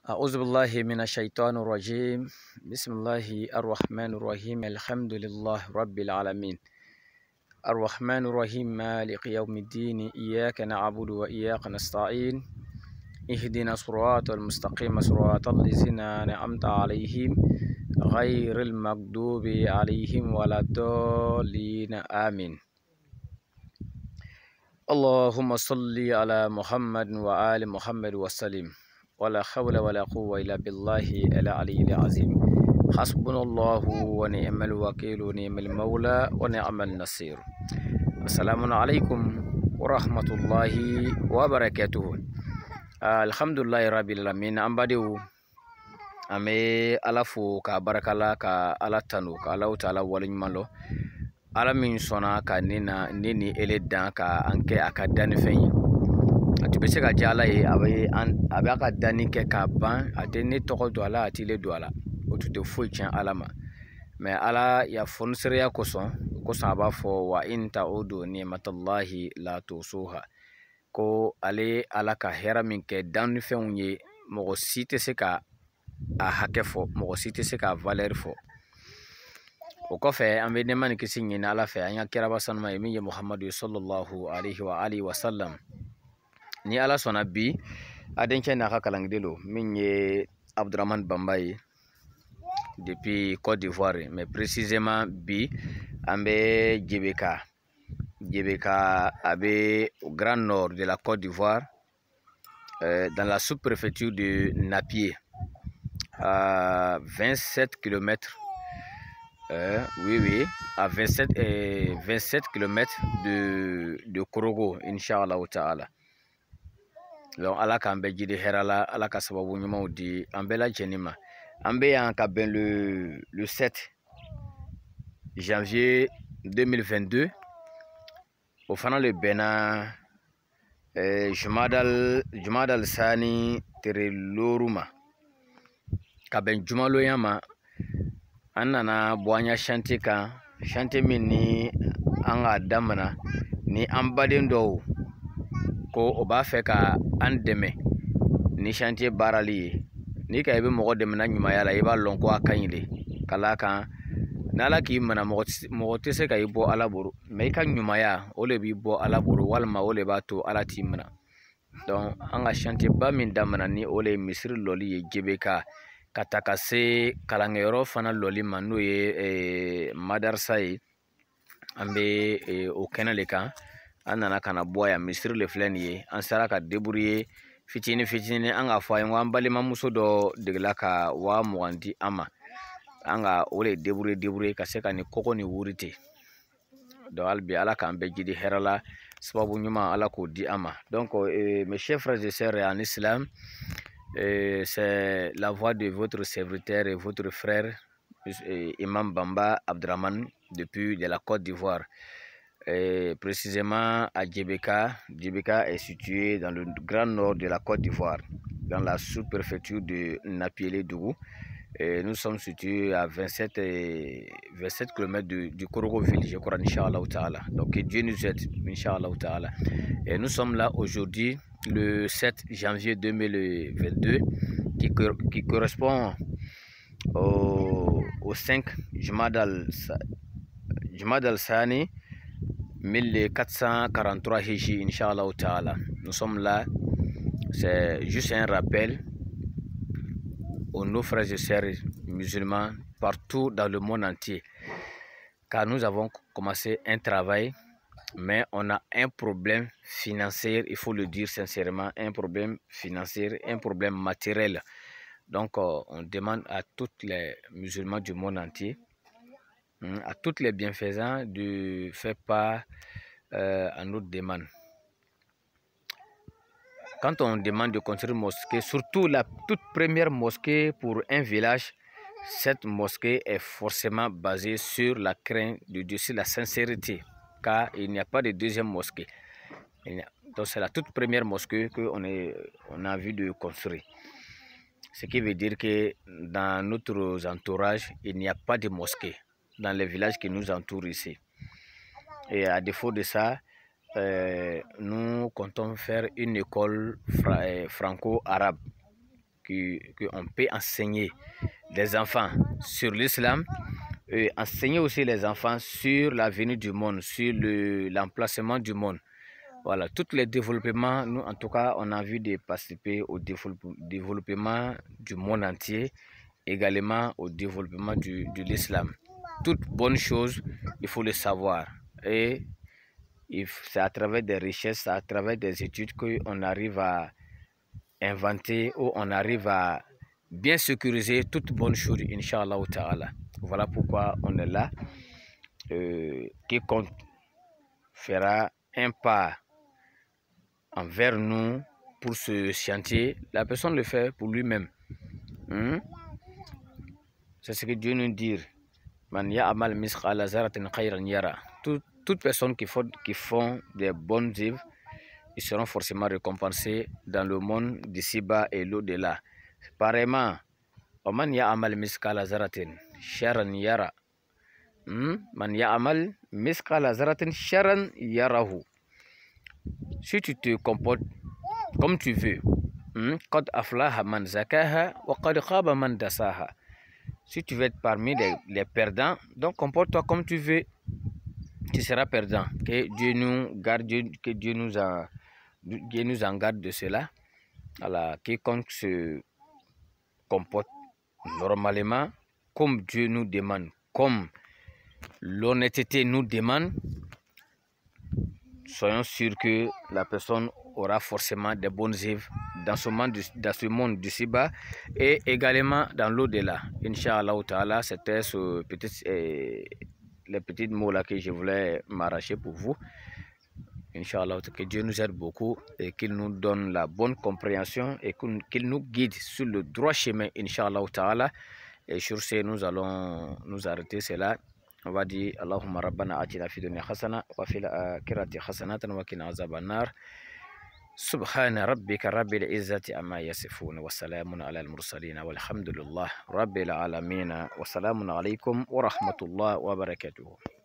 أعوذ بالله من الشيطان الرجيم. بسم الله الرحمن الرحيم. الحمد لله رب العالمين الرحمن الرحيم مالك يوم الدين. إياك نعبد وإياك نستعين. اهدنا الصراط المستقيم صراط الذين أنعمت عليهم غير المغضوب عليهم ولا الضالين آمين. اللهم صل على محمد وآل محمد وسلم. ولا حول ولا قوة إلا بالله العلي العظيم. حسبنا الله ونعم الوكيل ونعم المولى ونعم النصير. السلام عليكم ورحمة الله وبركاته. الحمد لله رب العالمين. أمباديو أمي ألفو كبركة كألا تنو كألا وتعالى ولنمالو ala min sɔnna ka ne ni ele dan ka an kɛ a ka danni fɛn ye. A tun bɛ se ka diya Ala ye a bɛ ka danni kɛ k'a ban, a tɛ ne tɔgɔ don a la, a t'i le don a la, o tun tɛ foyi tiɲɛ Ala ma. Mais Ala ya fonsereya kosɔn a b'a fɔ wa in ta'udu ni'matallahi la tusuha, ko ale Ala ka hɛrɛ min kɛ danni fɛnw ye, mɔgɔ si tɛ se ka a hakɛ fɔ, mɔgɔ si tɛ se ka valeur fɔ. O kɔfɛ an bɛ nɛɛma ni kisi ɲini Ala fɛ, an ka kiraba sanuma ye min ye Muhamadu sallallahu alaihi wa alihi wa sallam. Ni Ala sɔnna bi a denkɛ n'a ka kalangiden don min ye Abdurahmane Bamba ye depuis Côte d'Ivoire, mais précisément bi an bɛ JBK a bɛ au grand nord de la Côte d'Ivoire, dans la sous-préfecture de Napié, à 27 km. À 27 km de Korogo, Inch'Allah Ta'ala. Donc, Ala k'an bɛ jidi hɛrɛ la, Ala ka sababu ɲumanw di an bɛɛ lajɛlen ma. An bɛ yan ka bɛn le 7 janvier 2022. O fana le bɛnna Jumadal Sani tere loru ma. Ka bɛn jumaloya ma, an nana bɔ an ya chantier kan, chantier min ni an ka damana ni an baden dɔw ko o b'a fɛ ka an dɛmɛ ni chantier baarali ye. Ni ka i bɛ mɔgɔ dɛmɛ na ɲumanya la, i b'a lɔn ko a ka ɲi de, ka d'a kan n'Ala k'i mana mɔgɔ tɛ se ka i bɔ Ala bolo, mais i ka ɲumanya o le b'i bɔ Ala bolo, walima o le b'a to Ala t'i mana. Donc an ka chantier ba min damana ni o le ye misiri lɔli ye JBK, ka ta ka se kalankɛyɔrɔ fana lɔli ma n'o ye madarasa ye. An bɛ o kɛnɛ le kan, an nana ka na bɔ yan, misiri le filɛ nin ye. An sera ka débrouiller fitini fitini, an k'a fɔ a ye ko an balimamuso dɔ degela ka 20,000 di an ma, an ka o le débrouiller ka se ka ni kɔgɔ ni wuri ten. Donc hali bi Ala k'an bɛɛ jidi hɛrɛ la, sababu ɲuman Ala k'o di an ma. Donc mes chers frères et sœurs en islam, c'est la voix de votre serviteur et votre frère Imam Bamba Abdurahmane depuis de la Côte d'Ivoire, précisément à JBK. JBK est situé dans le grand nord de la Côte d'Ivoire, dans la sous-préfecture de Napié-Dougou. Nous sommes situés à 27 km du Korogo-ville, je crois, Inch'Allah Ta'ala. Donc que Dieu nous aide, Inch'Allah Ta'ala. Et nous sommes là aujourd'hui, le 7 janvier 2022, qui correspond au 5 Jumadal Sani 1443 Hiji, Inch'Allah Ta'ala. Nous sommes là, c'est juste un rappel aux nos frères et sœurs musulmans partout dans le monde entier, car nous avons commencé un travail, mais on a un problème financier, il faut le dire sincèrement, un problème financier, un problème matériel. Donc on demande à tous les musulmans du monde entier, à tous les bienfaisants, de faire part à notre demande. Quand on demande de construire une mosquée, surtout la toute première mosquée pour un village, cette mosquée est forcément basée sur la crainte de Dieu, sur la sincérité, car il n'y a pas de deuxième mosquée. Donc c'est la toute première mosquée qu'on a envie de construire. Ce qui veut dire que dans notre entourage, il n'y a pas de mosquée dans les villages qui nous entourent ici. Et à défaut de ça, nous comptons faire une école franco-arabe qu'on peut enseigner les enfants sur l'islam, et enseigner aussi les enfants sur la venue du monde, sur l'emplacement du monde. Voilà, tous les développements, nous en tout cas, on a envie de participer au développement du monde entier, également au développement de l'islam. Toute bonne chose, il faut le savoir. Et c'est à travers des richesses, à travers des études qu'on arrive à inventer ou on arrive à bien sécuriser toute bonne chose, Inch'Allah Ta'ala. Voilà pourquoi on est là. Quiconque fera un pas envers nous pour ce chantier, la personne le fait pour lui-même. C'est ce que Dieu nous dit. Man ya'mal misqala zarratin khayran yara. Toute personne qui font des bonnes œuvres, ils seront forcément récompensés dans le monde d'ici-bas et l'au-delà. Pareillement, man ya'mal misqala zarratin sharran yara. Man ya'mal misqala zarratin sharran yarahu. Si tu te comportes comme tu veux, qad aflaha man zakaha wa qad khaba man dasaha. Si tu veux être parmi les perdants, donc comporte-toi comme tu veux, tu seras perdant. Que Dieu nous garde, que Dieu nous en garde de cela. Alors, quiconque se comporte normalement, comme Dieu nous demande, comme l'honnêteté nous demande, soyons sûrs que la personne aura forcément des bonnes œuvres dans ce monde du Siba et également dans l'au-delà. Inch'Allah Ta'ala, c'était les petits mots là que je voulais m'arracher pour vous. Inch'Allah, que Dieu nous aide beaucoup et qu'il nous donne la bonne compréhension et qu'il nous guide sur le droit chemin, Inch'Allah Ta'ala. Et sur ce, nous allons nous arrêter, c'est là. On va dire Allahumma rabbana atina fi dunya hasana wa fil akhirati hasanatan wa qina azaban nar. Subhana rabbika rabbil izzati amma yasifun wa salamun ala al mursalin walhamdulillah rabbil alamin wa salamun alaykum wa rahmatullah wa barakatuh.